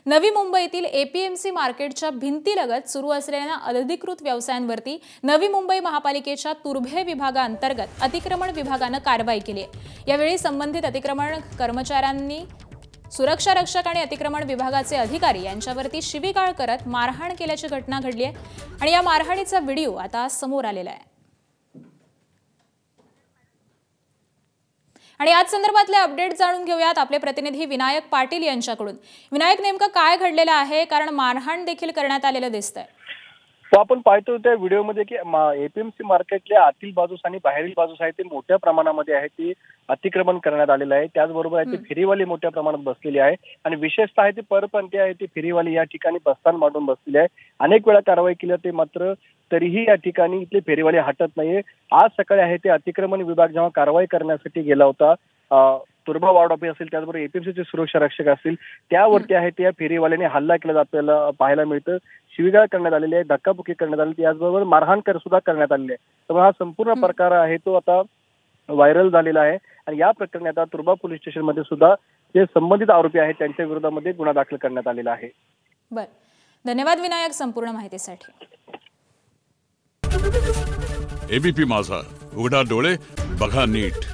नवी मुंबईतील एपीएमसी मार्केटच्या भिंतीलगत सुरू असलेल्या अनधिकृत व्यवसायांवरती नवी मुंबई महापालिकेच्या तुर्भे विभागाअंतर्गत अतिक्रमण विभागाने कारवाई केली आहे। यावेळी संबंधित अतिक्रमण कर्मचाऱ्यांनी सुरक्षा रक्षक आणि अतिक्रमण विभागाचे अधिकारी यांच्यावरती शिवीगाळ करत मारहाण केल्याची घटना घडली आहे आणि या मारहाणीचा व्हिडिओ आता समोर आलेला आहे। आणि आज संदर्भातले अपडेट जाणून घेऊयात आपले प्रतिनिधी विनायक पाटील यांच्याकडून। विनायक, नेमकं काय घडलेलं आहे, कारण मारहाण देखील करण्यात आलेलं दिसतंय। तो आपण पाहतो त्या व्हिडिओमध्ये की एपीएमसी मार्केटच्या आतील बाजूस आणि बाहेरील बाजूस आहे ते मोठ्या प्रमाणामध्ये आहे ते अतिक्रमण करण्यात आलेलं आहे। त्याचबरोबर आहे ते फेरीवाले मोठ्या प्रमाणात बसलेले आहे आणि विशेषतः आहे ते परप्रांतीय आहे ते फेरीवाले या ठिकाणी बस्तान मांडून बसलेले आहे। अनेक वेळा कारवाई केली ते मात्र तरीही या ठिकाणी इथले फेरीवाले हटत नाहीये। आज सकाळी आहे ते अतिक्रमण विभाग जेव्हा कारवाई करण्यासाठी गेला होता, तुर्भा वार्ड ऑफिस असेल त्याचबरोबर एपीएमसीचे सुरक्षा रक्षक असतील त्यावरती आहे त्या फेरीवाल्याने हल्ला केला आपल्याला पाहायला मिळतं। शिवीगाळ करण्यात आलेली आहे, धक्काबुक्की करण्यात आलेली, त्याचबरोबर मारहाण सुद्धा करण्यात आलेली आहे। त्यामुळे हा संपूर्ण प्रकार आहे तो आता व्हायरल झालेला आहे आणि या प्रकरणी आता तुर्भा पोलीस स्टेशन मध्ये सुद्धा जे संबंधित आरोपी आहेत त्यांच्या विरोधामध्ये गुन्हा दाखल करण्यात आलेला आहे। बरं, धन्यवाद विनायक संपूर्ण माहितीसाठी। एबीपी माझा, उघडा डोळे बघा नीट।